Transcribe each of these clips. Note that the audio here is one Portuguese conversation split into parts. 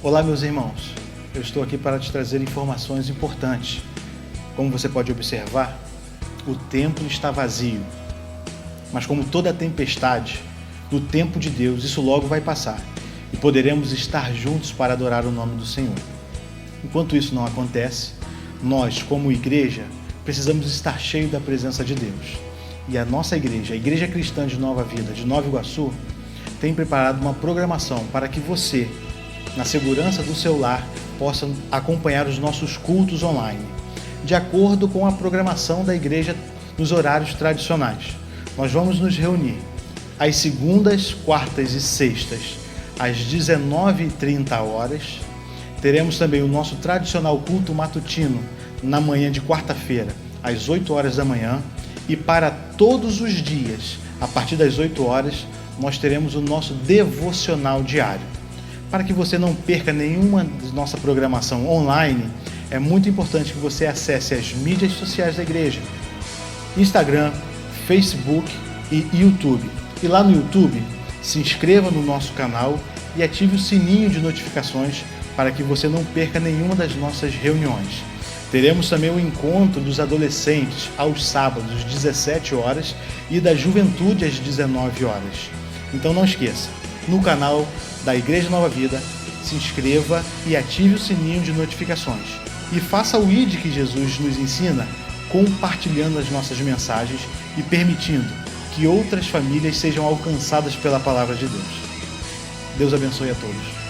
Olá, meus irmãos. Eu estou aqui para te trazer informações importantes. Como você pode observar, o templo está vazio. Mas como toda tempestade, no tempo de Deus, isso logo vai passar e poderemos estar juntos para adorar o nome do Senhor. Enquanto isso não acontece, nós, como igreja, precisamos estar cheios da presença de Deus. E a nossa igreja, a Igreja Cristã de Nova Vida, de Nova Iguaçu, tem preparado uma programação para que você, na segurança do seu lar, possa acompanhar os nossos cultos online, de acordo com a programação da igreja nos horários tradicionais. Nós vamos nos reunir às segundas, quartas e sextas, às 19h30. Teremos também o nosso tradicional culto matutino na manhã de quarta-feira, às 8h da manhã. E para todos os dias, a partir das 8h, nós teremos o nosso devocional diário. Para que você não perca nenhuma da nossa programação online, é muito importante que você acesse as mídias sociais da igreja: Instagram, Facebook e YouTube. E lá no YouTube, se inscreva no nosso canal e ative o sininho de notificações para que você não perca nenhuma das nossas reuniões. Teremos também o encontro dos adolescentes aos sábados, às 17h, e da juventude às 19h. Então não esqueça, no canal da Igreja Nova Vida, se inscreva e ative o sininho de notificações. E faça o ID que Jesus nos ensina, compartilhando as nossas mensagens e permitindo que outras famílias sejam alcançadas pela palavra de Deus. Deus abençoe a todos.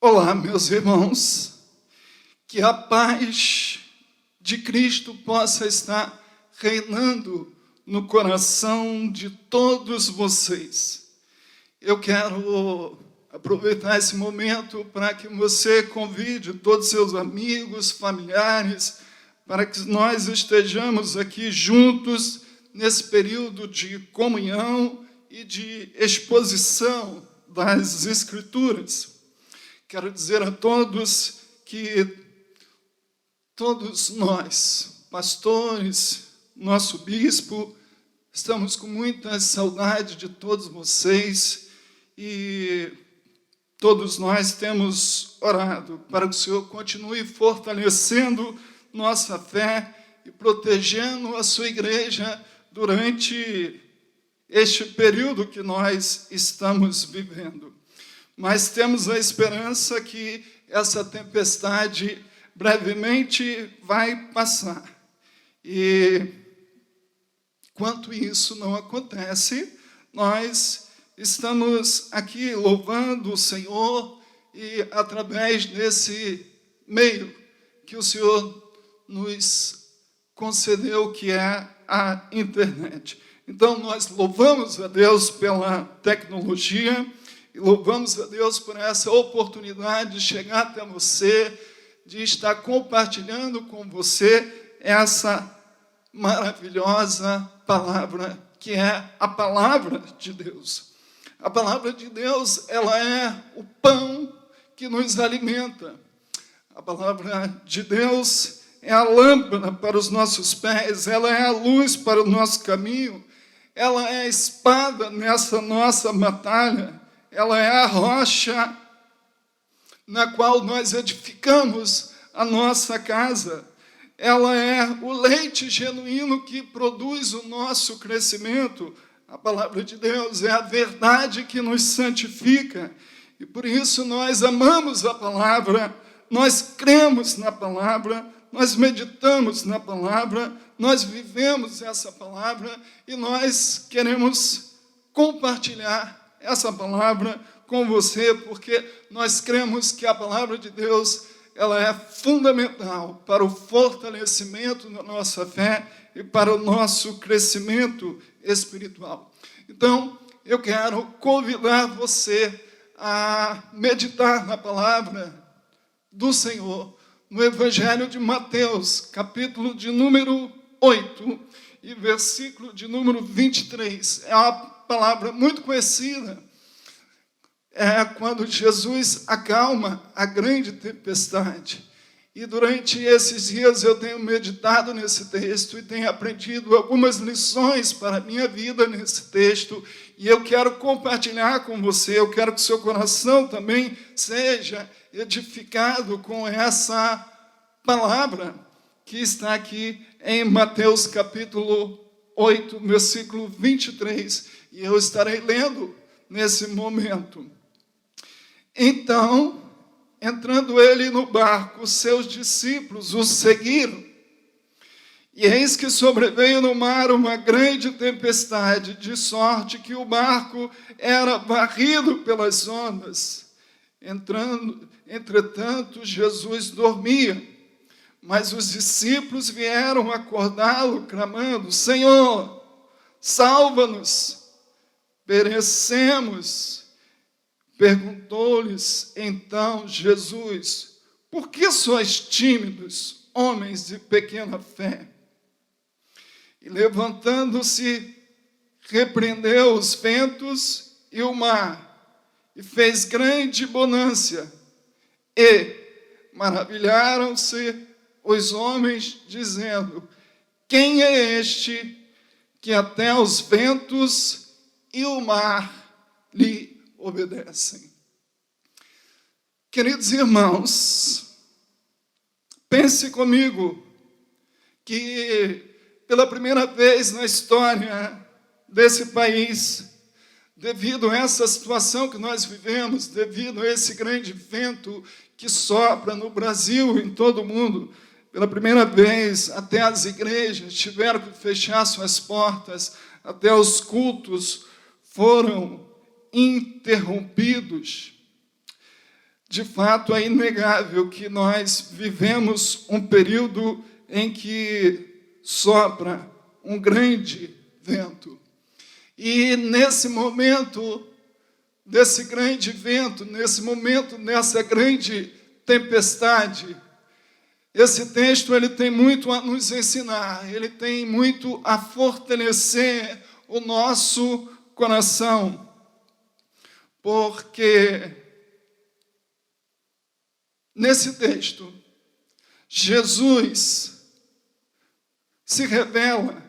Olá, meus irmãos, que a paz de Cristo possa estar reinando no coração de todos vocês. Eu quero aproveitar esse momento para que você convide todos os seus amigos, familiares, para que nós estejamos aqui juntos nesse período de comunhão e de exposição das Escrituras. Quero dizer a todos que todos nós, pastores, nosso bispo, estamos com muita saudade de todos vocês e todos nós temos orado para que o Senhor continue fortalecendo nossa fé e protegendo a sua igreja durante este período que nós estamos vivendo. Mas temos a esperança que essa tempestade brevemente vai passar. E, enquanto isso não acontece, nós estamos aqui louvando o Senhor e, através desse meio que o Senhor nos concedeu, que é a internet. Então, nós louvamos a Deus pela tecnologia e louvamos a Deus por essa oportunidade de chegar até você, de estar compartilhando com você essa maravilhosa palavra, que é a palavra de Deus. A palavra de Deus, ela é o pão que nos alimenta. A palavra de Deus é a lâmpada para os nossos pés, ela é a luz para o nosso caminho, ela é a espada nessa nossa batalha, ela é a rocha na qual nós edificamos a nossa casa. Ela é o leite genuíno que produz o nosso crescimento. A palavra de Deus é a verdade que nos santifica. E por isso nós amamos a palavra, nós cremos na palavra, nós meditamos na palavra, nós vivemos essa palavra e nós queremos compartilhar essa palavra com você, porque nós cremos que a palavra de Deus, ela é fundamental para o fortalecimento da nossa fé e para o nosso crescimento espiritual. Então, eu quero convidar você a meditar na palavra do Senhor, no Evangelho de Mateus, capítulo de número 8 e versículo de número 23. É uma palavra muito conhecida. É quando Jesus acalma a grande tempestade. E durante esses dias eu tenho meditado nesse texto e tenho aprendido algumas lições para a minha vida nesse texto. E eu quero compartilhar com você, eu quero que seu coração também seja edificado com essa palavra que está aqui em Mateus capítulo 8, versículo 23. E eu estarei lendo nesse momento. Então, entrando ele no barco, seus discípulos o seguiram. E eis que sobreveio no mar uma grande tempestade, de sorte que o barco era varrido pelas ondas. Entretanto, Jesus dormia. Mas os discípulos vieram acordá-lo, clamando: Senhor, salva-nos, perecemos. Perguntou-lhes então Jesus: por que sois tímidos, homens de pequena fé? E levantando-se, repreendeu os ventos e o mar, e fez grande bonança. E maravilharam-se os homens, dizendo: quem é este que até os ventos e o mar lhe obedecem? Queridos irmãos, pense comigo que pela primeira vez na história desse país, devido a essa situação que nós vivemos, devido a esse grande vento que sopra no Brasil e em todo o mundo, pela primeira vez até as igrejas tiveram que fechar suas portas, até os cultos foram interrompidos. de fato, é inegável que nós vivemos um período em que sopra um grande vento. E nesse momento desse grande vento, nesse momento, nessa grande tempestade, esse texto ele tem muito a nos ensinar, ele tem muito a fortalecer o nosso coração, porque nesse texto, Jesus se revela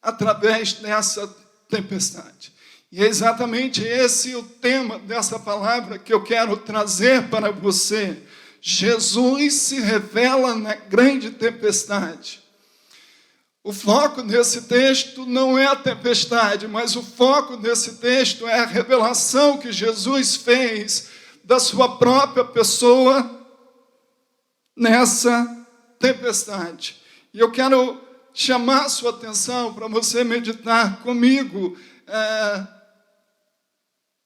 através dessa tempestade. E é exatamente esse o tema dessa palavra que eu quero trazer para você. Jesus se revela na grande tempestade. O foco desse texto não é a tempestade, mas o foco desse texto é a revelação que Jesus fez da sua própria pessoa nessa tempestade. E eu quero chamar a sua atenção para você meditar comigo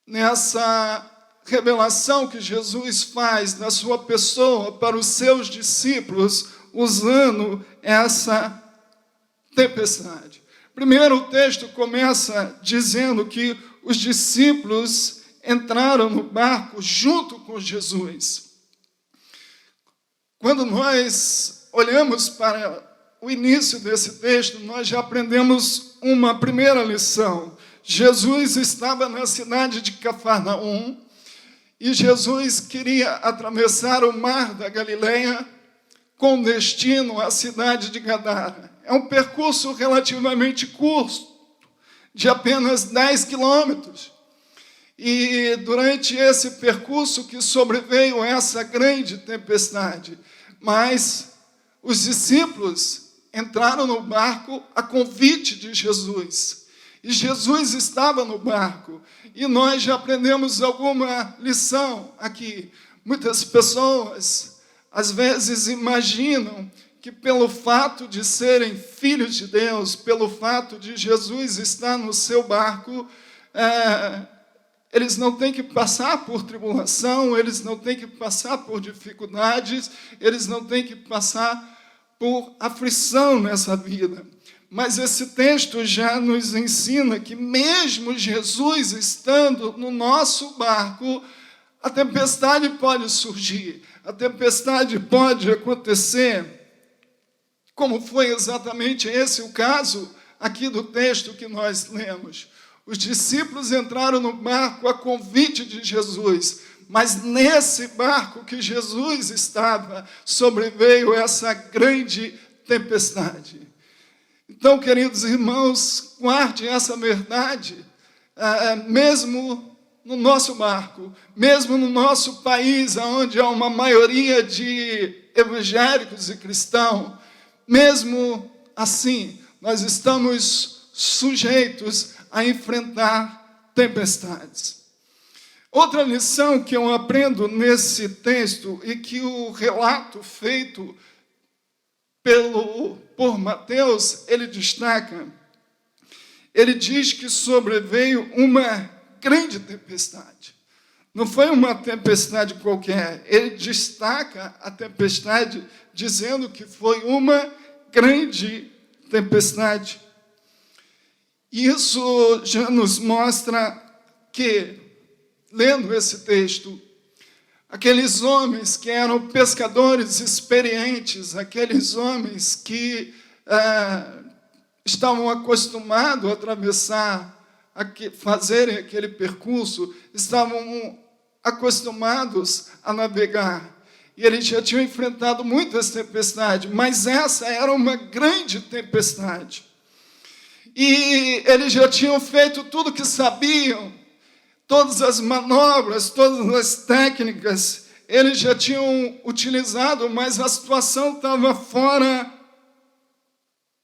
nessa revelação que Jesus faz da sua pessoa para os seus discípulos, usando essa tempestade. Primeiro, o texto começa dizendo que os discípulos entraram no barco junto com Jesus. Quando nós olhamos para o início desse texto, nós já aprendemos uma primeira lição. Jesus estava na cidade de Cafarnaum e Jesus queria atravessar o mar da Galileia com destino à cidade de Gadara. É um percurso relativamente curto, de apenas 10 quilômetros. E durante esse percurso que sobreveio essa grande tempestade, mas os discípulos entraram no barco a convite de Jesus. E Jesus estava no barco. E nós já aprendemos alguma lição aqui. Muitas pessoas, às vezes, imaginam que pelo fato de serem filhos de Deus, pelo fato de Jesus estar no seu barco, eles não têm que passar por tribulação, eles não têm que passar por dificuldades, eles não têm que passar por aflição nessa vida. Mas esse texto já nos ensina que mesmo Jesus estando no nosso barco, a tempestade pode surgir, a tempestade pode acontecer, como foi exatamente esse o caso aqui do texto que nós lemos. Os discípulos entraram no barco a convite de Jesus, mas nesse barco que Jesus estava, sobreveio essa grande tempestade. Então, queridos irmãos, guarde essa verdade, mesmo no nosso barco, mesmo no nosso país, onde há uma maioria de evangélicos e cristãos, mesmo assim, nós estamos sujeitos a enfrentar tempestades. Outra lição que eu aprendo nesse texto e que o relato feito por Mateus, ele destaca, ele diz que sobreveio uma grande tempestade. Não foi uma tempestade qualquer, ele destaca a tempestade dizendo que foi uma grande tempestade. Isso já nos mostra que, lendo esse texto, aqueles homens que eram pescadores experientes, aqueles homens que estavam acostumados a atravessar, fazerem aquele percurso, estavam acostumados a navegar. E eles já tinham enfrentado muitas tempestades, mas essa era uma grande tempestade. E eles já tinham feito tudo o que sabiam, todas as manobras, todas as técnicas, eles já tinham utilizado, mas a situação estava fora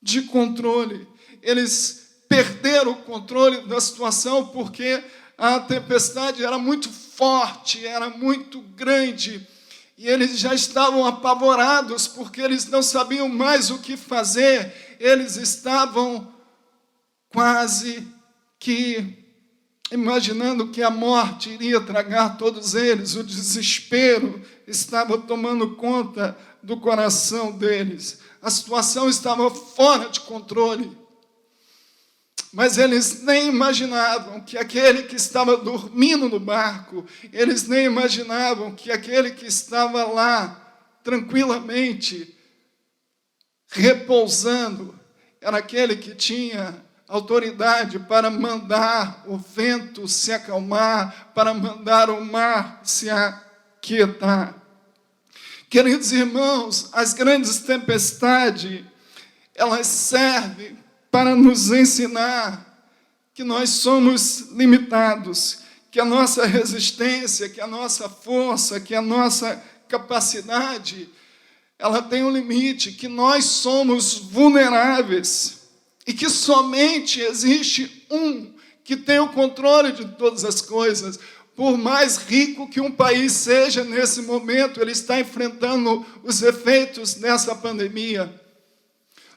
de controle. Eles perderam o controle da situação porque a tempestade era muito forte, era muito grande, e eles já estavam apavorados porque eles não sabiam mais o que fazer, eles estavam quase que imaginando que a morte iria tragar todos eles. O desespero estava tomando conta do coração deles. A situação estava fora de controle. Mas eles nem imaginavam que aquele que estava dormindo no barco, eles nem imaginavam que aquele que estava lá tranquilamente repousando era aquele que tinha autoridade para mandar o vento se acalmar, para mandar o mar se aquietar. Queridos irmãos, as grandes tempestades, elas servem para nos ensinar que nós somos limitados, que a nossa resistência, que a nossa força, que a nossa capacidade, ela tem um limite, que nós somos vulneráveis e que somente existe um que tem o controle de todas as coisas. Por mais rico que um país seja nesse momento, ele está enfrentando os efeitos dessa pandemia.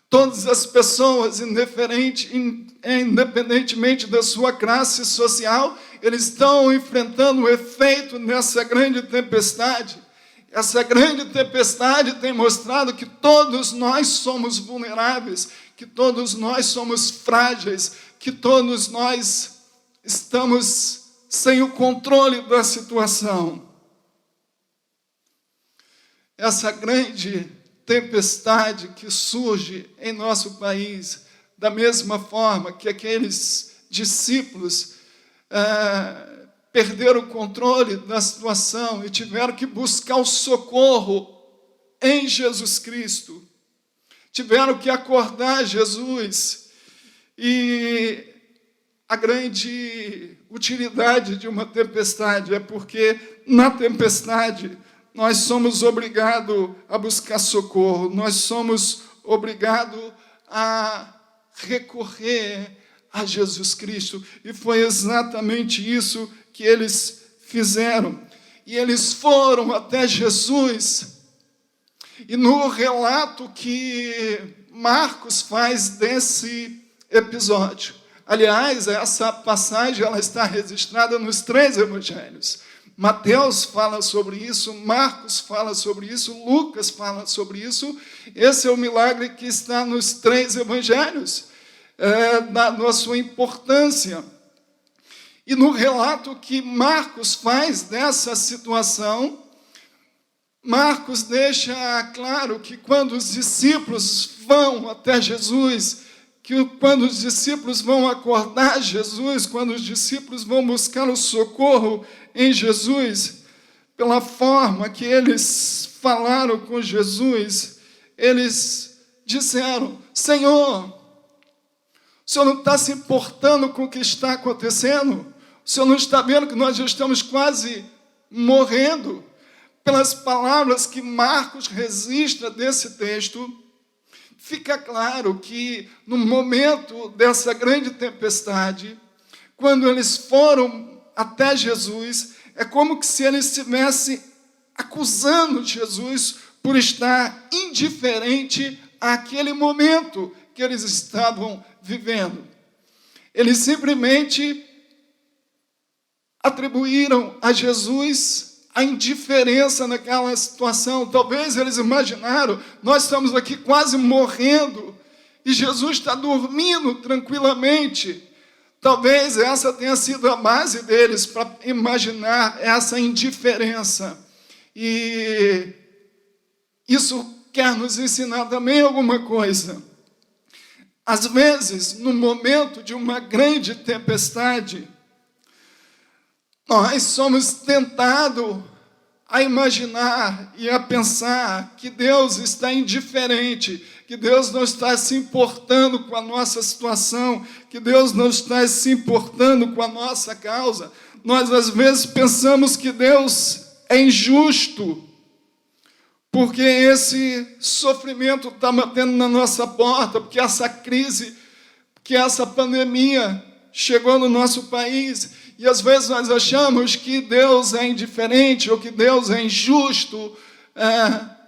Todas as pessoas, independentemente da sua classe social, eles estão enfrentando o efeito dessa grande tempestade. Essa grande tempestade tem mostrado que todos nós somos vulneráveis, que todos nós somos frágeis, que todos nós estamos sem o controle da situação. Essa grande tempestade que surge em nosso país, da mesma forma que aqueles discípulos perderam o controle da situação e tiveram que buscar o socorro em Jesus Cristo, tiveram que acordar Jesus. E a grande utilidade de uma tempestade é porque na tempestade nós somos obrigados a buscar socorro, nós somos obrigados a recorrer a Jesus Cristo. E foi exatamente isso que eles fizeram. E eles foram até Jesus. E no relato que Marcos faz desse episódio, aliás, essa passagem ela está registrada nos 3 evangelhos. Mateus fala sobre isso, Marcos fala sobre isso, Lucas fala sobre isso. Esse é o milagre que está nos 3 evangelhos, da sua importância. E no relato que Marcos faz dessa situação, Marcos deixa claro que quando os discípulos vão até Jesus, que quando os discípulos vão acordar Jesus, quando os discípulos vão buscar o socorro em Jesus, pela forma que eles falaram com Jesus, eles disseram: Senhor, o Senhor não está se importando com o que está acontecendo? O Senhor não está vendo que nós já estamos quase morrendo? Pelas palavras que Marcos registra desse texto, fica claro que no momento dessa grande tempestade, quando eles foram até Jesus, é como se eles estivessem acusando Jesus por estar indiferente àquele momento que eles estavam vivendo. Eles simplesmente atribuíram a Jesus a indiferença naquela situação. Talvez eles imaginaram: nós estamos aqui quase morrendo e Jesus está dormindo tranquilamente. Talvez essa tenha sido a base deles para imaginar essa indiferença. E isso quer nos ensinar também alguma coisa. Às vezes, no momento de uma grande tempestade, nós somos tentados a imaginar e a pensar que Deus está indiferente, que Deus não está se importando com a nossa situação, que Deus não está se importando com a nossa causa. Nós, às vezes, pensamos que Deus é injusto, porque esse sofrimento está batendo na nossa porta, porque essa crise, que essa pandemia chegou no nosso país. E às vezes nós achamos que Deus é indiferente ou que Deus é injusto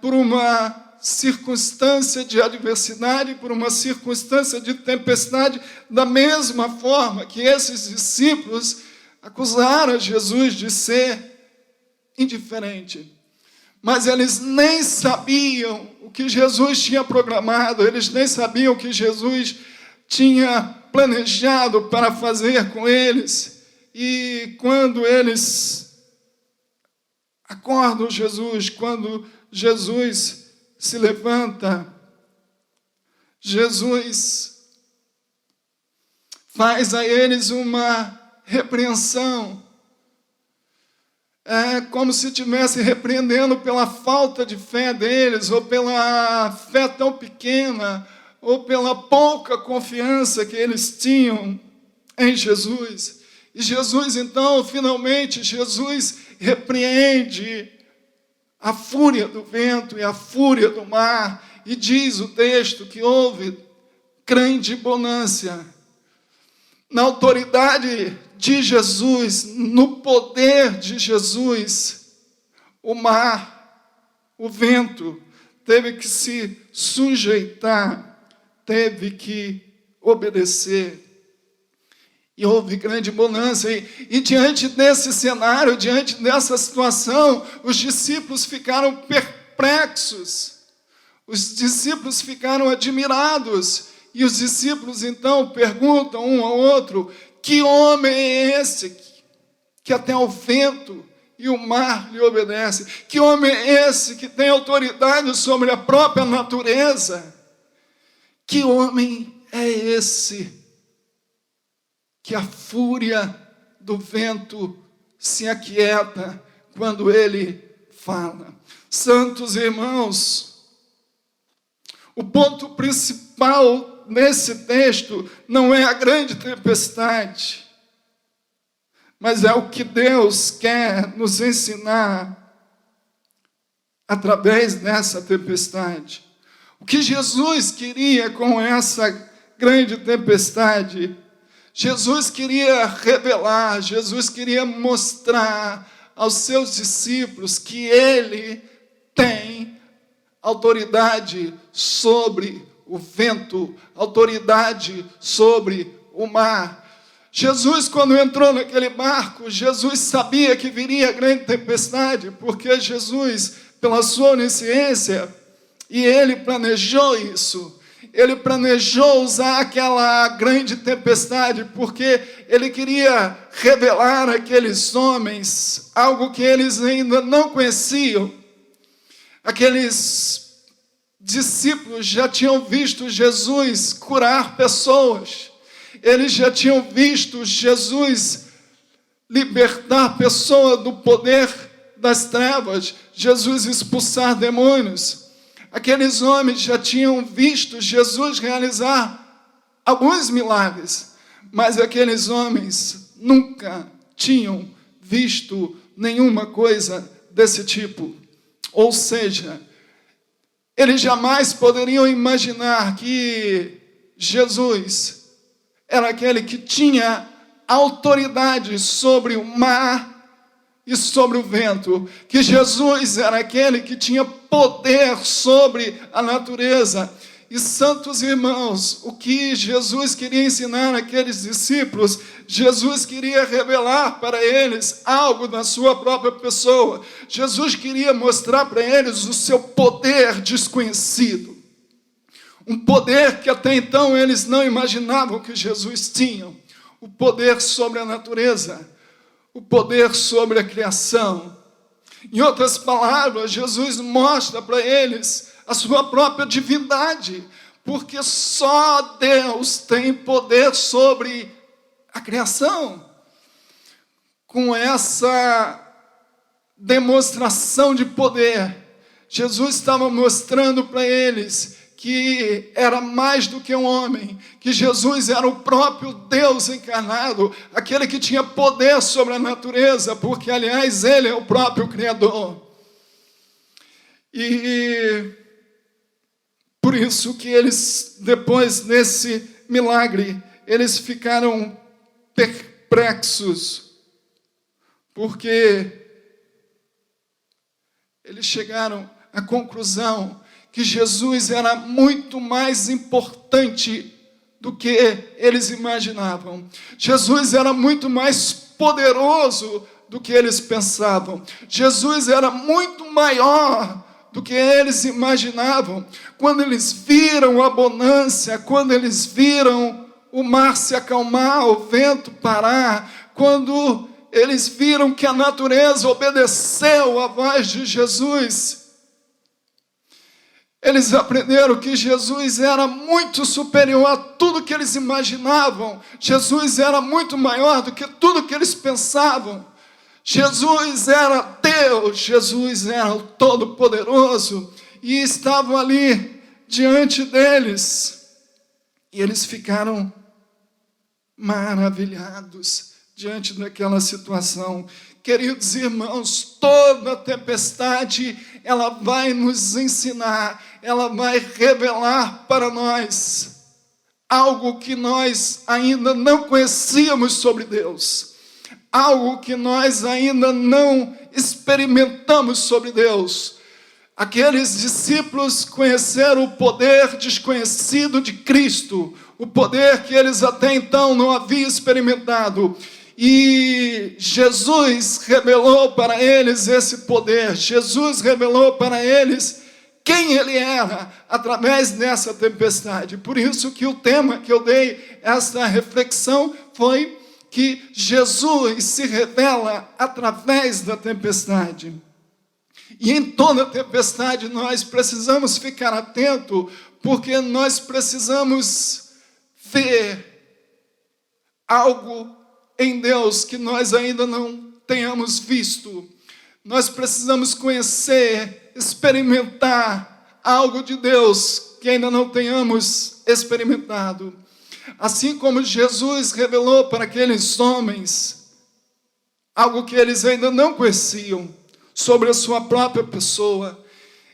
por uma circunstância de adversidade, por uma circunstância de tempestade, da mesma forma que esses discípulos acusaram Jesus de ser indiferente. Mas eles nem sabiam o que Jesus tinha programado, eles nem sabiam o que Jesus tinha planejado para fazer com eles. E quando eles acordam Jesus, quando Jesus se levanta, Jesus faz a eles uma repreensão. É como se estivesse repreendendo pela falta de fé deles, ou pela fé tão pequena, ou pela pouca confiança que eles tinham em Jesus. E Jesus, então, finalmente, Jesus repreende a fúria do vento e a fúria do mar, e diz o texto que houve grande bonança. Na autoridade de Jesus, no poder de Jesus, o mar, o vento, teve que se sujeitar, teve que obedecer. E houve grande bonança. E diante desse cenário, diante dessa situação, os discípulos ficaram perplexos. Os discípulos ficaram admirados. E os discípulos, então, perguntam um ao outro: que homem é esse que até o vento e o mar lhe obedecem? Que homem é esse que tem autoridade sobre a própria natureza? Que homem é esse que a fúria do vento se aquieta quando ele fala? Santos irmãos, o ponto principal nesse texto não é a grande tempestade, mas é o que Deus quer nos ensinar através dessa tempestade. O que Jesus queria com essa grande tempestade? Jesus queria revelar, Jesus queria mostrar aos seus discípulos que ele tem autoridade sobre o vento, autoridade sobre o mar. Jesus, quando entrou naquele barco, Jesus sabia que viria a grande tempestade, porque Jesus, pela sua onisciência, e ele planejou isso. Ele planejou usar aquela grande tempestade, porque ele queria revelar àqueles homens algo que eles ainda não conheciam. Aqueles discípulos já tinham visto Jesus curar pessoas. Eles já tinham visto Jesus libertar pessoas do poder das trevas, Jesus expulsar demônios. Aqueles homens já tinham visto Jesus realizar alguns milagres, mas aqueles homens nunca tinham visto nenhuma coisa desse tipo. Ou seja, eles jamais poderiam imaginar que Jesus era aquele que tinha autoridade sobre o mar e sobre o vento, que Jesus era aquele que tinha poder sobre a natureza. E, santos irmãos, o que Jesus queria ensinar àqueles discípulos, Jesus queria revelar para eles algo da sua própria pessoa. Jesus queria mostrar para eles o seu poder desconhecido. Um poder que até então eles não imaginavam que Jesus tinha. O poder sobre a natureza, o poder sobre a criação. Em outras palavras, Jesus mostra para eles a sua própria divindade, porque só Deus tem poder sobre a criação. Com essa demonstração de poder, Jesus estava mostrando para eles que era mais do que um homem, que Jesus era o próprio Deus encarnado, aquele que tinha poder sobre a natureza, porque, aliás, ele é o próprio Criador. E por isso que eles, depois desse milagre, eles ficaram perplexos, porque eles chegaram à conclusão que Jesus era muito mais importante do que eles imaginavam. Jesus era muito mais poderoso do que eles pensavam. Jesus era muito maior do que eles imaginavam. Quando eles viram a bonança, quando eles viram o mar se acalmar, o vento parar, quando eles viram que a natureza obedeceu à voz de Jesus, eles aprenderam que Jesus era muito superior a tudo que eles imaginavam. Jesus era muito maior do que tudo que eles pensavam. Jesus era Deus, Jesus era o Todo-Poderoso, e estavam ali diante deles. E eles ficaram maravilhados diante daquela situação. Queridos irmãos, toda tempestade, ela vai nos ensinar, ela vai revelar para nós algo que nós ainda não conhecíamos sobre Deus, algo que nós ainda não experimentamos sobre Deus. Aqueles discípulos conheceram o poder desconhecido de Cristo, o poder que eles até então não haviam experimentado. E Jesus revelou para eles esse poder. Jesus revelou para eles quem ele era através dessa tempestade. Por isso que o tema que eu dei, essa reflexão, foi que Jesus se revela através da tempestade. E em toda tempestade nós precisamos ficar atentos, porque nós precisamos ver algo em Deus que nós ainda não tenhamos visto. Nós precisamos conhecer, experimentar algo de Deus que ainda não tenhamos experimentado. Assim como Jesus revelou para aqueles homens algo que eles ainda não conheciam sobre a sua própria pessoa.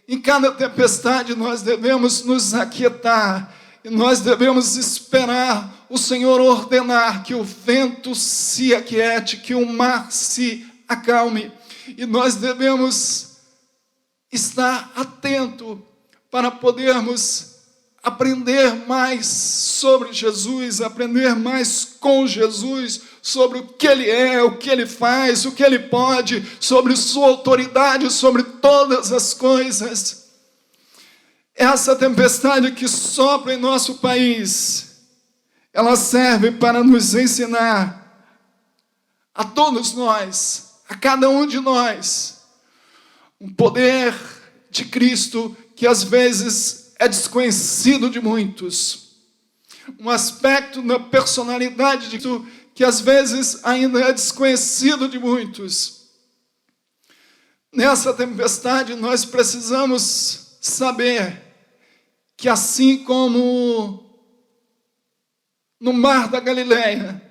Em cada tempestade nós devemos nos aquietar e nós devemos esperar o Senhor ordenar que o vento se aquiete, que o mar se acalme. E nós devemos estar atentos para podermos aprender mais sobre Jesus, aprender mais com Jesus, sobre o que Ele é, o que Ele faz, o que Ele pode, sobre sua autoridade, sobre todas as coisas. Essa tempestade que sopra em nosso país, ela serve para nos ensinar a todos nós, a cada um de nós, um poder de Cristo que às vezes é desconhecido de muitos, um aspecto da personalidade de Cristo que às vezes ainda é desconhecido de muitos. Nessa tempestade nós precisamos saber que assim como no mar da Galileia,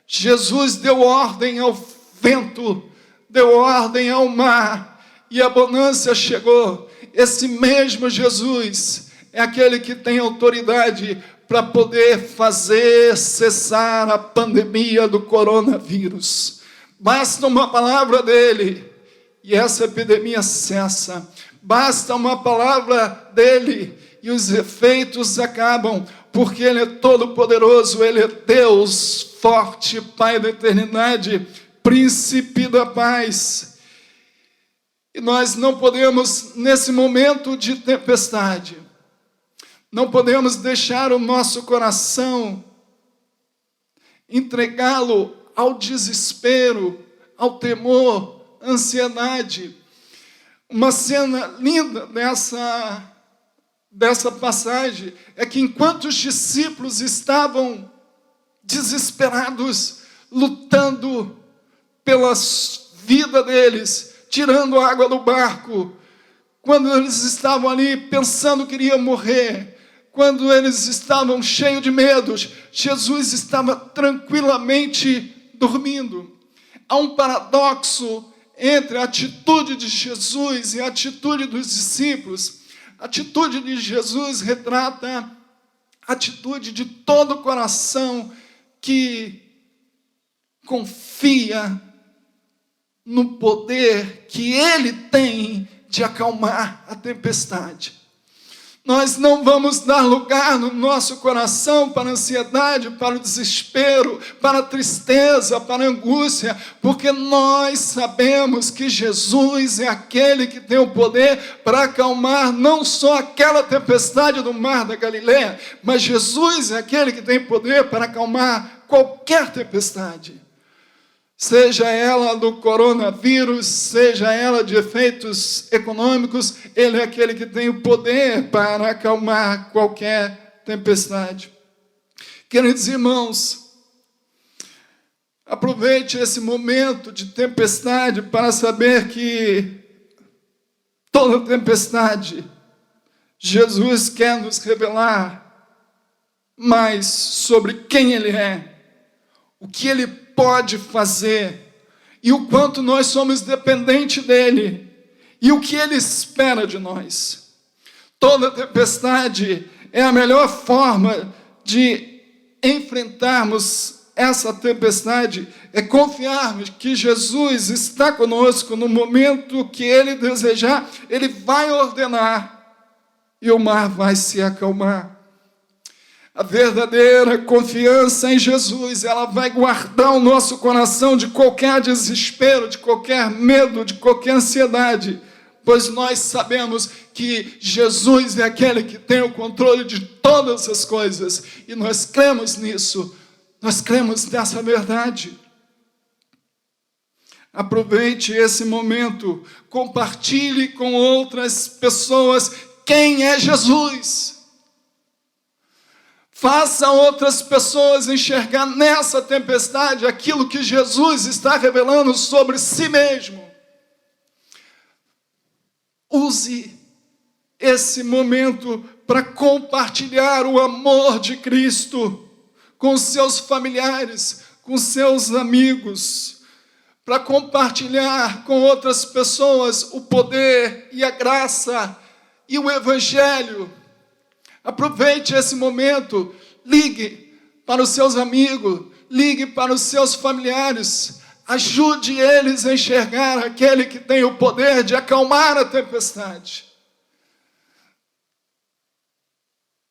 Jesus deu ordem ao vento, deu ordem ao mar, e a bonança chegou. Esse mesmo Jesus é aquele que tem autoridade para poder fazer cessar a pandemia do coronavírus. Basta uma palavra dele e essa epidemia cessa. Basta uma palavra dele e os efeitos acabam, porque ele é todo poderoso, ele é Deus forte, Pai da eternidade, Príncipe da paz. E nós não podemos, nesse momento de tempestade, não podemos deixar o nosso coração, entregá-lo ao desespero, ao temor, à ansiedade. Uma cena linda dessa passagem é que enquanto os discípulos estavam desesperados, lutando pela vida deles, tirando a água do barco, quando eles estavam ali pensando que iriam morrer, quando eles estavam cheios de medos, Jesus estava tranquilamente dormindo. Há um paradoxo entre a atitude de Jesus e a atitude dos discípulos. A atitude de Jesus retrata a atitude de todo o coração que confia no poder que Ele tem de acalmar a tempestade. Nós não vamos dar lugar no nosso coração para a ansiedade, para o desespero, para a tristeza, para a angústia, porque nós sabemos que Jesus é aquele que tem o poder para acalmar não só aquela tempestade do mar da Galileia, mas Jesus é aquele que tem poder para acalmar qualquer tempestade. Seja ela do coronavírus, seja ela de efeitos econômicos, Ele é aquele que tem o poder para acalmar qualquer tempestade. Queridos irmãos, aproveite esse momento de tempestade para saber que toda tempestade, Jesus quer nos revelar mais sobre quem Ele é, o que Ele pode fazer, e o quanto nós somos dependentes dEle, e o que Ele espera de nós. Toda tempestade é a melhor forma de enfrentarmos essa tempestade, é confiarmos que Jesus está conosco no momento que Ele desejar, Ele vai ordenar, e o mar vai se acalmar. A verdadeira confiança em Jesus, ela vai guardar o nosso coração de qualquer desespero, de qualquer medo, de qualquer ansiedade, pois nós sabemos que Jesus é aquele que tem o controle de todas as coisas, e nós cremos nisso, nós cremos nessa verdade. Aproveite esse momento, compartilhe com outras pessoas quem é Jesus. Faça outras pessoas enxergar nessa tempestade aquilo que Jesus está revelando sobre si mesmo. Use esse momento para compartilhar o amor de Cristo com seus familiares, com seus amigos, para compartilhar com outras pessoas o poder e a graça e o Evangelho. Aproveite esse momento, ligue para os seus amigos, ligue para os seus familiares, ajude eles a enxergar aquele que tem o poder de acalmar a tempestade.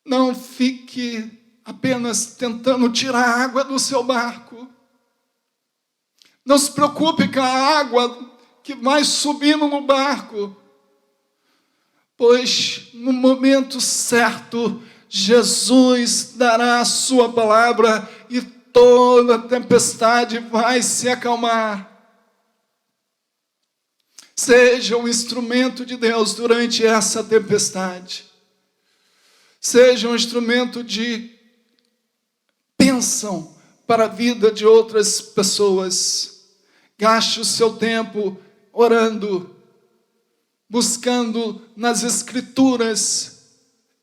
Não fique apenas tentando tirar a água do seu barco. Não se preocupe com a água que vai subindo no barco, pois no momento certo, Jesus dará a sua palavra e toda a tempestade vai se acalmar. Seja um instrumento de Deus durante essa tempestade. Seja um instrumento de bênção para a vida de outras pessoas. Gaste o seu tempo orando, buscando nas Escrituras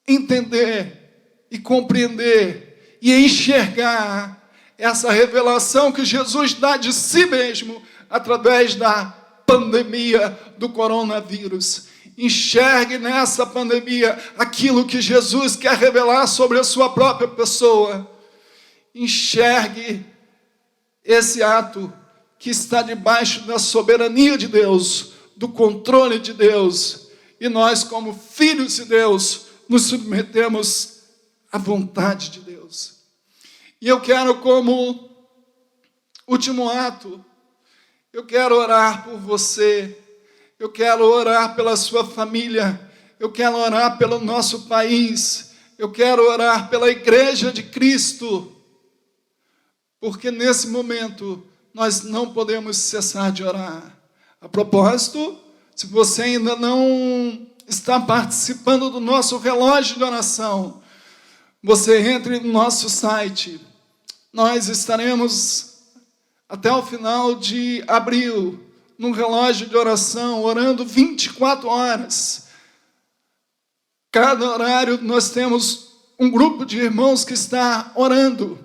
entender e compreender e enxergar essa revelação que Jesus dá de si mesmo através da pandemia do coronavírus. Enxergue nessa pandemia aquilo que Jesus quer revelar sobre a sua própria pessoa. Enxergue esse ato que está debaixo da soberania de Deus, do controle de Deus, e nós, como filhos de Deus, nos submetemos à vontade de Deus. E eu quero, como último ato, eu quero orar por você, eu quero orar pela sua família, eu quero orar pelo nosso país, eu quero orar pela Igreja de Cristo, porque nesse momento nós não podemos cessar de orar. A propósito, se você ainda não está participando do nosso relógio de oração, você entre no nosso site. Nós estaremos até o final de abril num relógio de oração, orando 24 horas. Cada horário nós temos um grupo de irmãos que está orando.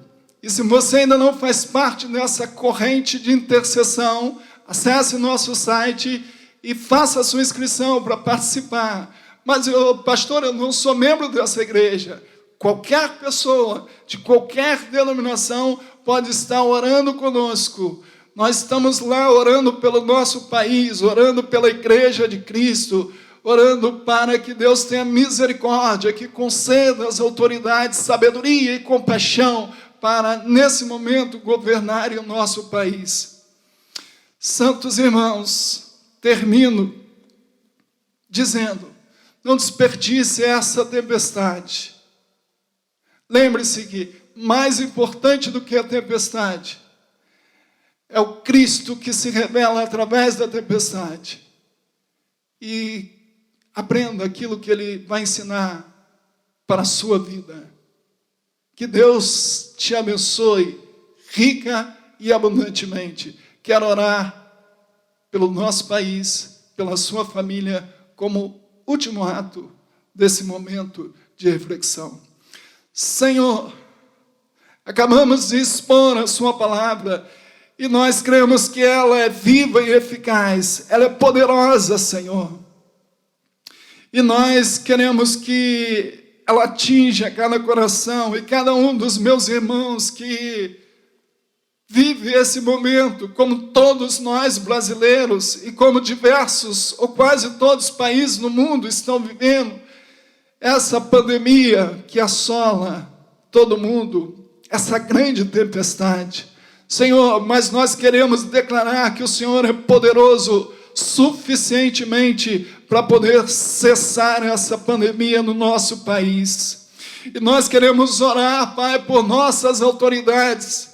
E se você ainda não faz parte dessa corrente de intercessão, acesse o nosso site e faça a sua inscrição para participar. Mas, pastor, eu não sou membro dessa igreja. Qualquer pessoa, de qualquer denominação, pode estar orando conosco. Nós estamos lá orando pelo nosso país, orando pela Igreja de Cristo, orando para que Deus tenha misericórdia, que conceda às autoridades sabedoria e compaixão para, nesse momento, governarem o nosso país. Santos irmãos, termino dizendo, não desperdice essa tempestade. Lembre-se que mais importante do que a tempestade é o Cristo que se revela através da tempestade. E aprenda aquilo que Ele vai ensinar para a sua vida. Que Deus te abençoe rica e abundantemente. Quero orar pelo nosso país, pela sua família, como último ato desse momento de reflexão. Senhor, acabamos de expor a sua palavra e nós cremos que ela é viva e eficaz, ela é poderosa, Senhor. E nós queremos que ela atinja cada coração e cada um dos meus irmãos que vive esse momento, como todos nós brasileiros e como diversos ou quase todos os países no mundo estão vivendo essa pandemia que assola todo mundo, essa grande tempestade. Senhor, mas nós queremos declarar que o Senhor é poderoso suficientemente para poder cessar essa pandemia no nosso país. E nós queremos orar, Pai, por nossas autoridades.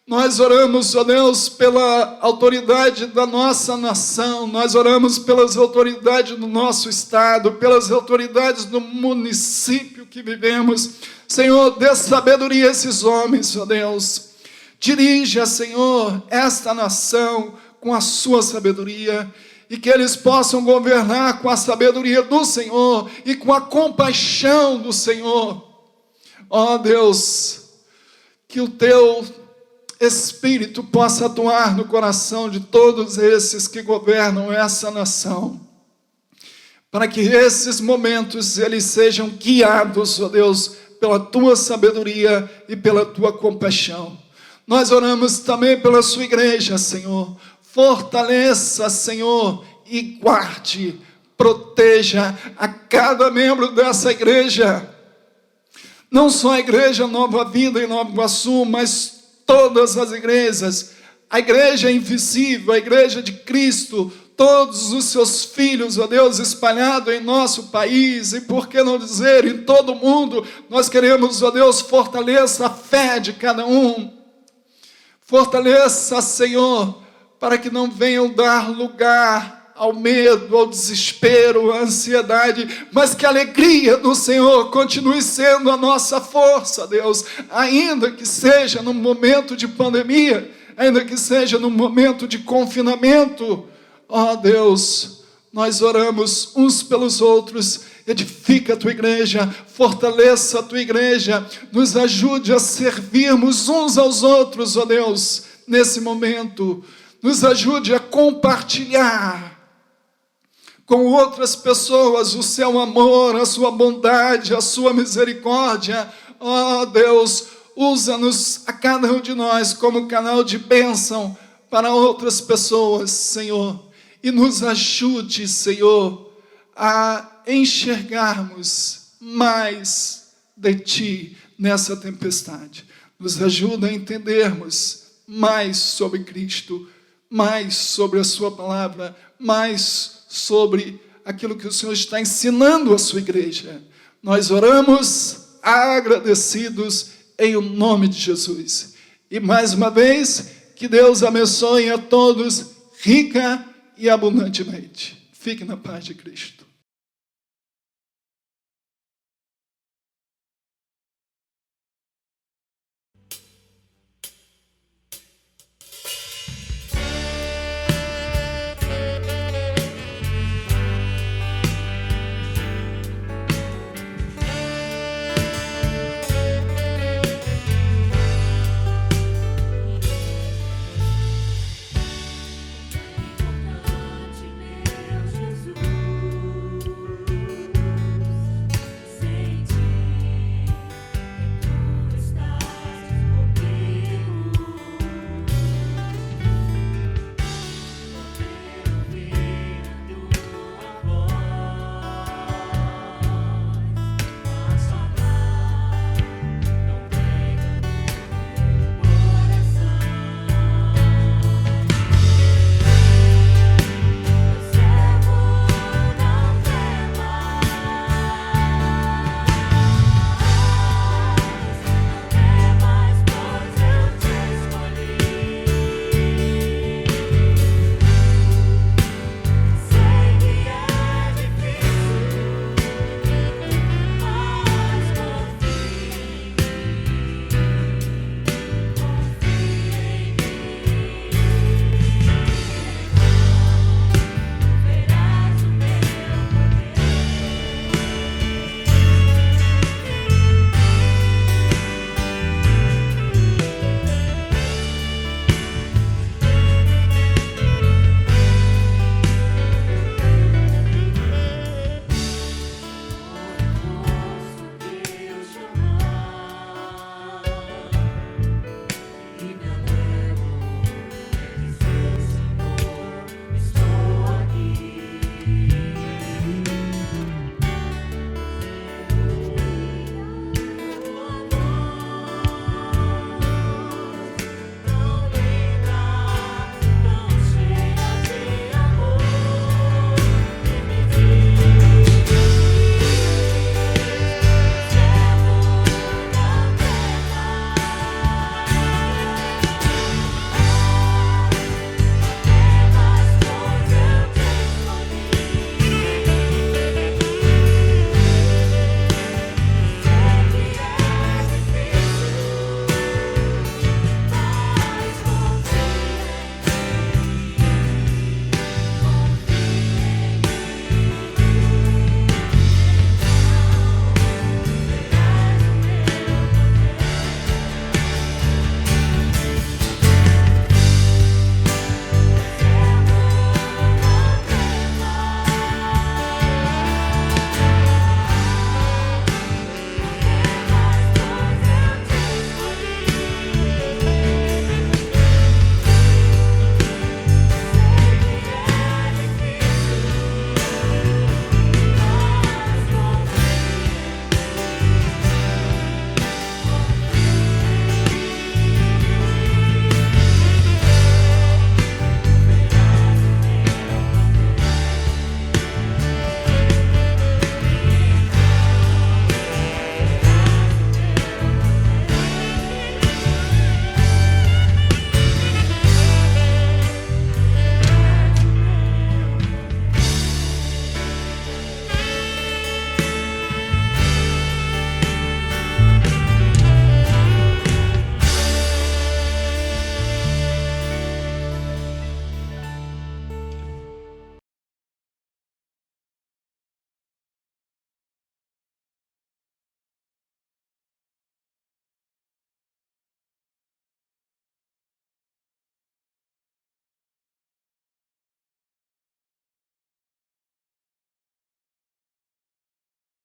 Nós oramos, ó Deus, pela autoridade da nossa nação, nós oramos pelas autoridades do nosso estado, pelas autoridades do município que vivemos. Senhor, dê sabedoria a esses homens, ó Deus. Dirija, Senhor, esta nação com a sua sabedoria e que eles possam governar com a sabedoria do Senhor e com a compaixão do Senhor. Ó Deus, que o Teu Espírito possa atuar no coração de todos esses que governam essa nação, para que esses momentos eles sejam guiados, ó Deus, pela Tua sabedoria e pela Tua compaixão. Nós oramos também pela Sua igreja, Senhor. Fortaleça, Senhor, e guarde, proteja a cada membro dessa igreja. Não só a igreja Nova Vida em Nova Iguaçu, mas todas as igrejas, a igreja invisível, a igreja de Cristo, todos os seus filhos, ó Deus, espalhados em nosso país, e por que não dizer, em todo o mundo, nós queremos, ó Deus, fortaleça a fé de cada um, fortaleça, Senhor, para que não venham dar lugar ao medo, ao desespero, à ansiedade, mas que a alegria do Senhor continue sendo a nossa força, Deus, ainda que seja num momento de pandemia, ainda que seja num momento de confinamento. Ó Deus, nós oramos uns pelos outros, edifica a Tua igreja, fortaleça a Tua igreja, nos ajude a servirmos uns aos outros, ó Deus, nesse momento, nos ajude a compartilhar com outras pessoas o Seu amor, a Sua bondade, a Sua misericórdia. Ó Deus, usa-nos a cada um de nós como canal de bênção para outras pessoas, Senhor, e nos ajude, Senhor, a enxergarmos mais de Ti nessa tempestade. Nos ajuda a entendermos mais sobre Cristo, mais sobre a Sua palavra, mais sobre aquilo que o Senhor está ensinando à Sua igreja. Nós oramos agradecidos em o nome de Jesus. E mais uma vez, que Deus abençoe a todos rica e abundantemente. Fique na paz de Cristo.